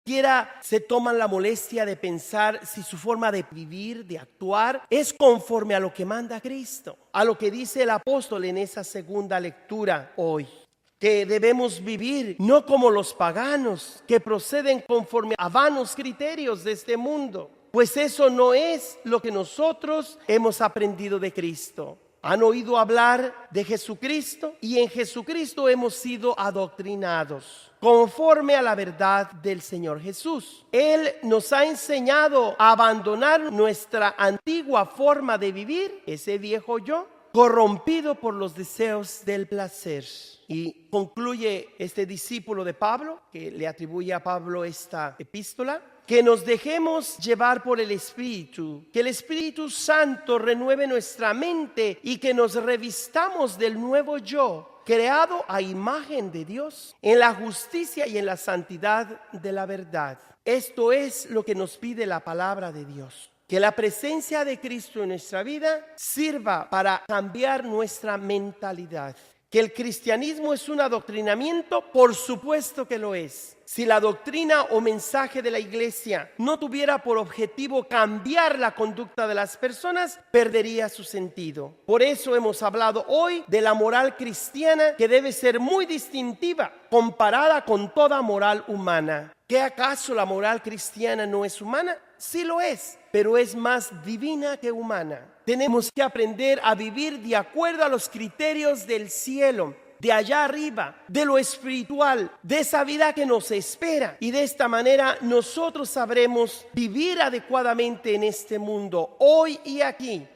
Siquiera se toman la molestia de pensar si su forma de vivir, de actuar, es conforme a lo que manda Cristo, a lo que dice el apóstol en esa segunda lectura hoy. Que debemos vivir no como los paganos, que proceden conforme a vanos criterios de este mundo, pues eso no es lo que nosotros hemos aprendido de Cristo. Han oído hablar de Jesucristo y en Jesucristo hemos sido adoctrinados conforme a la verdad del Señor Jesús. Él nos ha enseñado a abandonar nuestra antigua forma de vivir, ese viejo yo, corrompido por los deseos del placer. Y concluye este discípulo de Pablo, que le atribuye a Pablo esta epístola, que nos dejemos llevar por el Espíritu, que el Espíritu Santo renueve nuestra mente y que nos revistamos del nuevo yo, creado a imagen de Dios, en la justicia y en la santidad de la verdad. Esto es lo que nos pide la palabra de Dios. Que la presencia de Cristo en nuestra vida sirva para cambiar nuestra mentalidad. Que el cristianismo es un adoctrinamiento, por supuesto que lo es. Si la doctrina o mensaje de la iglesia no tuviera por objetivo cambiar la conducta de las personas, perdería su sentido. Por eso hemos hablado hoy de la moral cristiana, que debe ser muy distintiva comparada con toda moral humana. ¿Qué acaso la moral cristiana no es humana? Sí lo es, pero es más divina que humana. Tenemos que aprender a vivir de acuerdo a los criterios del cielo, de allá arriba, de lo espiritual, de esa vida que nos espera. Y de esta manera nosotros sabremos vivir adecuadamente en este mundo, hoy y aquí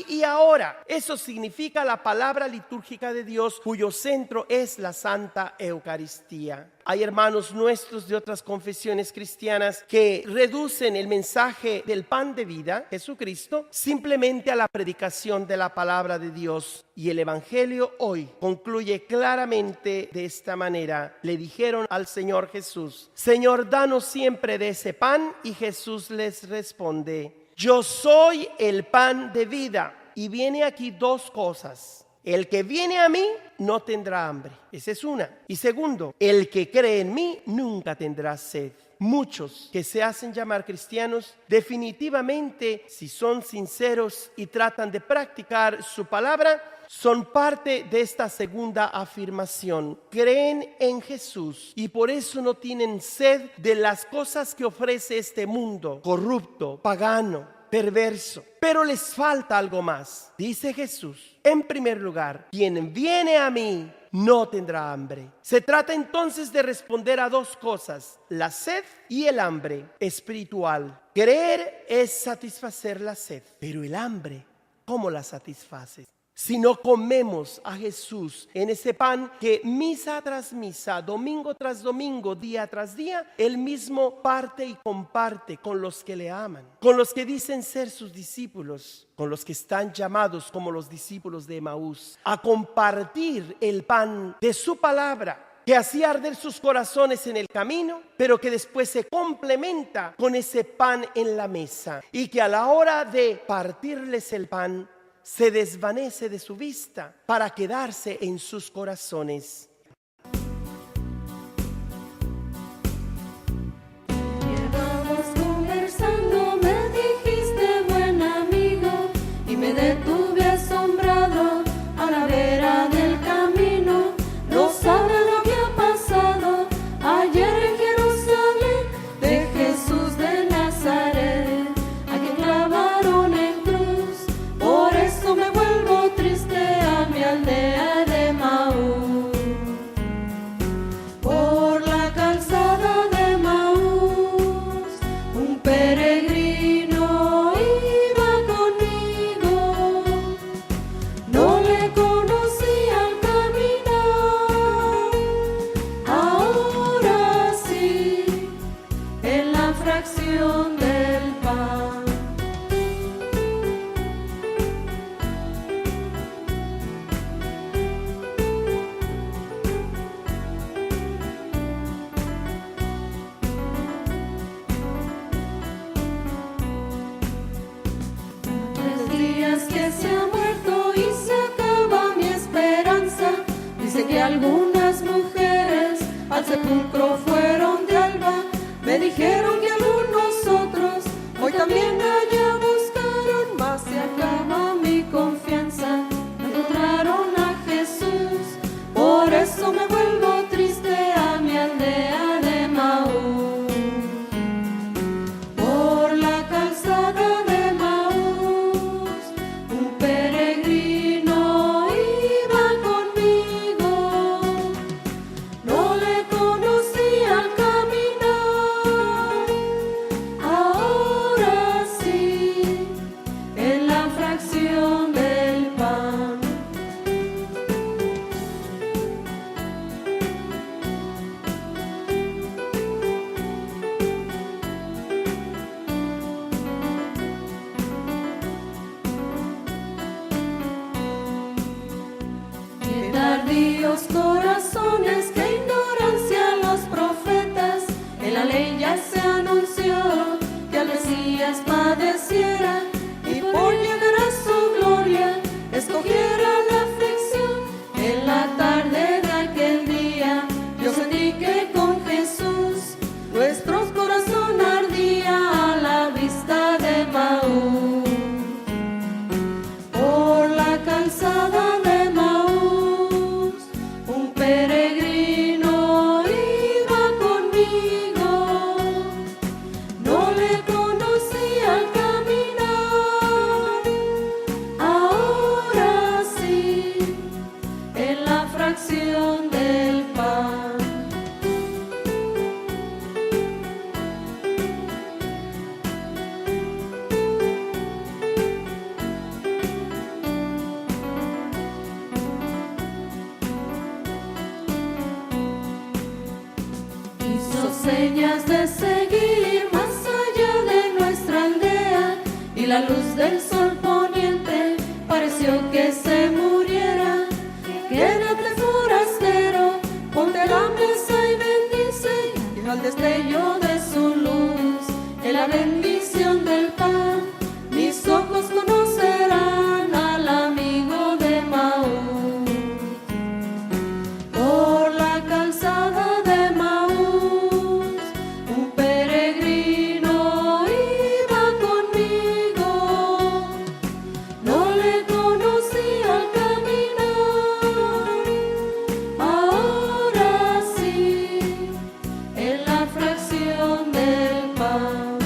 y ahora. Eso significa la palabra litúrgica de Dios, cuyo centro es la Santa Eucaristía. Hay hermanos nuestros de otras confesiones cristianas que reducen el mensaje del pan de vida, Jesucristo, simplemente a la predicación de la palabra de Dios. Y el Evangelio hoy concluye claramente de esta manera. Le dijeron al Señor Jesús: Señor, danos siempre de ese pan. Y Jesús les responde: yo soy el pan de vida. Y viene aquí dos cosas. El que viene a mí no tendrá hambre. Esa es una. Y segundo, el que cree en mí nunca tendrá sed. Muchos que se hacen llamar cristianos, definitivamente, si son sinceros y tratan de practicar su palabra, son parte de esta segunda afirmación. Creen en Jesús y por eso no tienen sed de las cosas que ofrece este mundo corrupto, pagano, perverso. Pero les falta algo más. Dice Jesús: en primer lugar, quien viene a mí no tendrá hambre. Se trata entonces de responder a dos cosas: la sed y el hambre espiritual. Creer es satisfacer la sed, pero el hambre, ¿cómo la satisfaces? Si no comemos a Jesús en ese pan que misa tras misa, domingo tras domingo, día tras día, Él mismo parte y comparte con los que le aman, con los que dicen ser sus discípulos, con los que están llamados como los discípulos de Emaús, a compartir el pan de su palabra, que hacía arder sus corazones en el camino, pero que después se complementa con ese pan en la mesa, y que a la hora de partirles el pan, se desvanece de su vista para quedarse en sus corazones. Llevamos conversando, me dijiste buen amigo, y me detuve asombrado a la vera del camino. No sabes lo que ha pasado ayer en Jerusalén, de Jesús de Nazaret, a quien clavaron en cruz. Por eso me vuelvo triste a mi aldea de Maús. Por la calzada de Maús, un peregrino iba conmigo. No le conocí al caminar, ahora sí, en la fracción del pan. Que se ha muerto y se acaba mi esperanza. Dice que algunas mujeres al sepulcro fueron de alba. Me dijeron que algunos otros hoy también allá buscaron, mas se acaba mi confianza. No encontraron a Jesús, por eso me vuelvo triste a mi aldea de Maús. Por la calzada de Maús, un peregrino iba conmigo. No le conocí al caminar, ahora sí, en la fracción del pan. Qué tardíos corazones, qué ignorancia los profetas. En la ley ya se anunció que al Mesías padeciera y por llegar a su gloria escogiera la aflicción. En la tarde de aquel día yo sentí que con Jesús nuestros corazón ardía a la vista de Maús. Por la calzada de Maús, un peregrino iba conmigo. No le conocí al caminar, ahora sí, en la fracción del pan. Hizo señas de seguir más allá de nuestra aldea, y la luz del sol poniente pareció que se muriera. Quédate forastero, ponte a la mesa y bendice, y al destello de su luz, en la bendición del pan, mis ojos conocerán al amigo de Maús. Por la calzada de Maús, un peregrino iba conmigo. No le conocí al caminar, ahora sí, en la fracción del pan.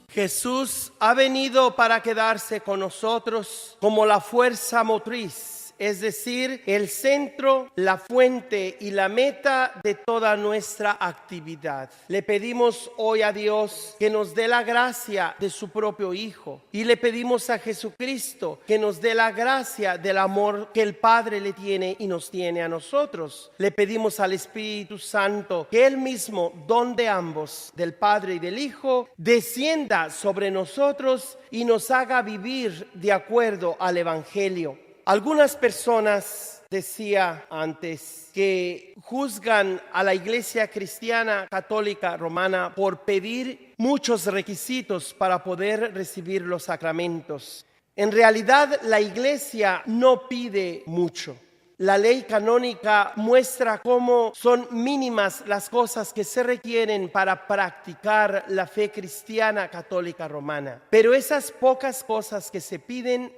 Jesús ha venido para quedarse con nosotros como la fuerza motriz, es decir, el centro, la fuente y la meta de toda nuestra actividad. Le pedimos hoy a Dios que nos dé la gracia de su propio Hijo, y le pedimos a Jesucristo que nos dé la gracia del amor que el Padre le tiene y nos tiene a nosotros. Le pedimos al Espíritu Santo que Él mismo, don de ambos, del Padre y del Hijo, descienda sobre nosotros y nos haga vivir de acuerdo al Evangelio. Algunas personas, decía antes, que juzgan a la Iglesia Cristiana Católica Romana por pedir muchos requisitos para poder recibir los sacramentos. En realidad, la Iglesia no pide mucho. La ley canónica muestra cómo son mínimas las cosas que se requieren para practicar la fe cristiana católica romana. Pero esas pocas cosas que se piden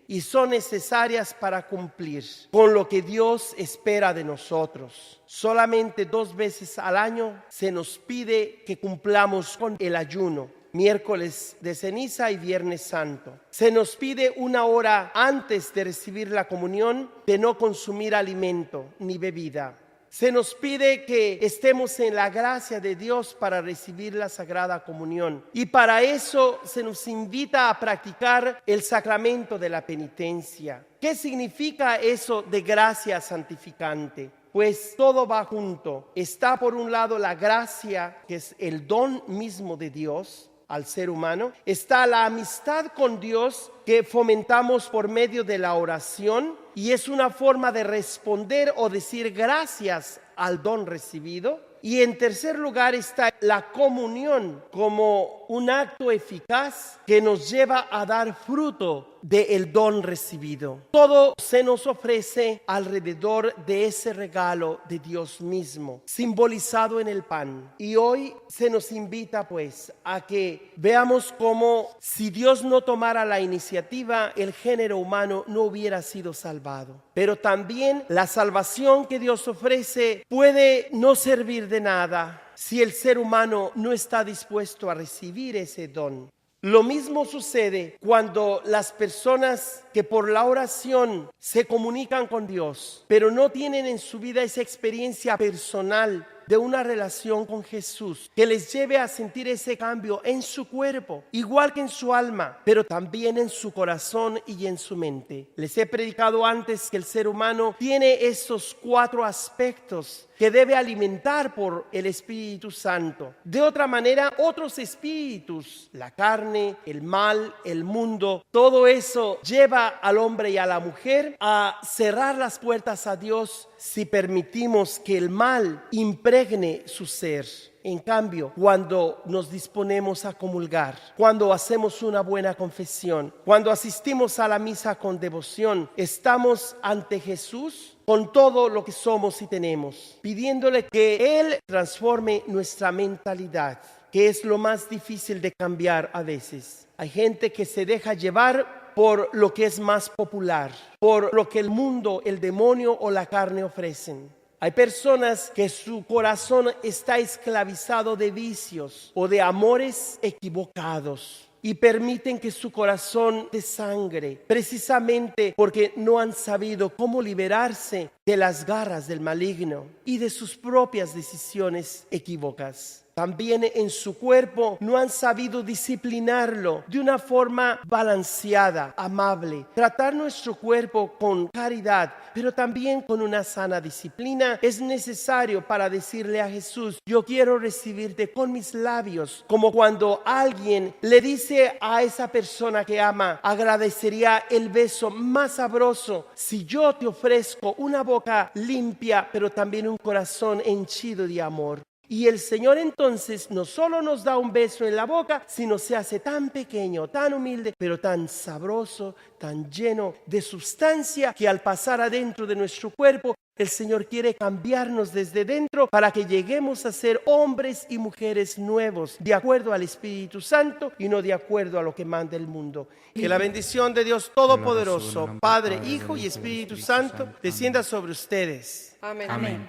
y son necesarias para cumplir con lo que Dios espera de nosotros. Solamente 2 veces al año se nos pide que cumplamos con el ayuno, miércoles de ceniza y viernes santo. Se nos pide 1 hora antes de recibir la comunión de no consumir alimento ni bebida. Se nos pide que estemos en la gracia de Dios para recibir la Sagrada Comunión. Y para eso se nos invita a practicar el sacramento de la penitencia. ¿Qué significa eso de gracia santificante? Pues todo va junto. Está por un lado la gracia, que es el don mismo de Dios al ser humano. Está la amistad con Dios que fomentamos por medio de la oración, y es una forma de responder o decir gracias al don recibido. Y en tercer lugar está la comunión como un acto eficaz que nos lleva a dar fruto del don recibido. Todo se nos ofrece alrededor de ese regalo de Dios mismo, simbolizado en el pan. Y hoy se nos invita pues a que veamos cómo si Dios no tomara la iniciativa, el género humano no hubiera sido salvado. Pero también la salvación que Dios ofrece puede no servir de nada si el ser humano no está dispuesto a recibir ese don. Lo mismo sucede cuando las personas que por la oración se comunican con Dios, pero no tienen en su vida esa experiencia personal de una relación con Jesús que les lleve a sentir ese cambio en su cuerpo, igual que en su alma, pero también en su corazón y en su mente. Les he predicado antes que el ser humano tiene esos 4 aspectos que debe alimentar por el Espíritu Santo. De otra manera, otros espíritus, la carne, el mal, el mundo, todo eso lleva al hombre y a la mujer a cerrar las puertas a Dios si permitimos que el mal impregne su ser. En cambio, cuando nos disponemos a comulgar, cuando hacemos una buena confesión, cuando asistimos a la misa con devoción, estamos ante Jesús con todo lo que somos y tenemos, pidiéndole que Él transforme nuestra mentalidad, que es lo más difícil de cambiar a veces. Hay gente que se deja llevar por lo que es más popular, por lo que el mundo, el demonio o la carne ofrecen. Hay personas que su corazón está esclavizado de vicios o de amores equivocados y permiten que su corazón desangre, precisamente porque no han sabido cómo liberarse de las garras del maligno y de sus propias decisiones equívocas. También en su cuerpo no han sabido disciplinarlo de una forma balanceada, amable. Tratar nuestro cuerpo con caridad, pero también con una sana disciplina, es necesario para decirle a Jesús: yo quiero recibirte con mis labios, como cuando alguien le dice a esa persona que ama: agradecería el beso más sabroso si yo te ofrezco una boca limpia, pero también un corazón henchido de amor. Y el Señor entonces no solo nos da un beso en la boca, sino se hace tan pequeño, tan humilde, pero tan sabroso, tan lleno de sustancia, que al pasar adentro de nuestro cuerpo, el Señor quiere cambiarnos desde dentro para que lleguemos a ser hombres y mujeres nuevos, de acuerdo al Espíritu Santo y no de acuerdo a lo que manda el mundo. Que la bendición de Dios Todopoderoso, Padre, Hijo y Espíritu Santo, descienda sobre ustedes. Amén. Amén.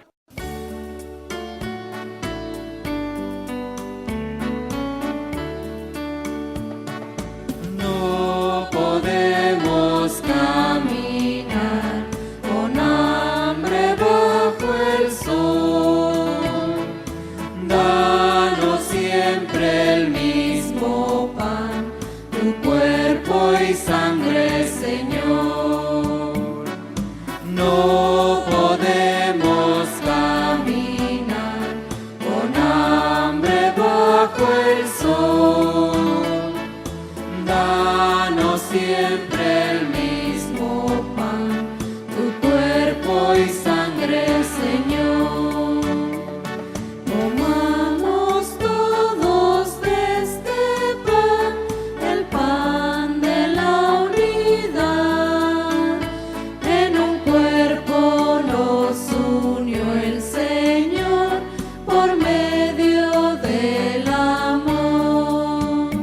No podemos caminar con hambre bajo el sol. Danos siempre el mismo pan, tu cuerpo y sangre, Señor. No podemos caminar con hambre bajo el sol. Danos siempre el mismo pan, tu cuerpo y sangre, Señor. Comamos todos de este pan, el pan de la unidad. En un cuerpo nos unió el Señor por medio del amor.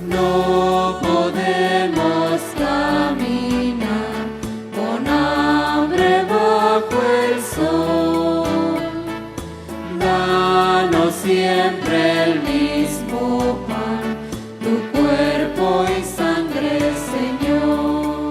No podemos caminar con hambre bajo el sol. Danos siempre el mismo pan, tu cuerpo y sangre, Señor.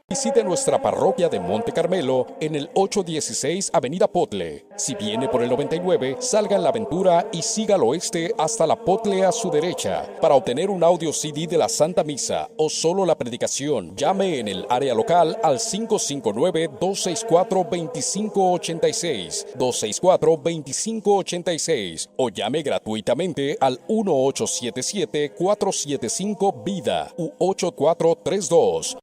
Visite nuestra parroquia de Monte Carmelo en el 816 Avenida Potle. Si viene por el 99, salga en la Aventura y siga al oeste hasta la Potle a su derecha. Para obtener un audio CD de la Santa Misa o solo la predicación, llame en el área local al 559-264-2586, 264-2586 o llame gratuitamente al 1877-475-VIDA u 8432.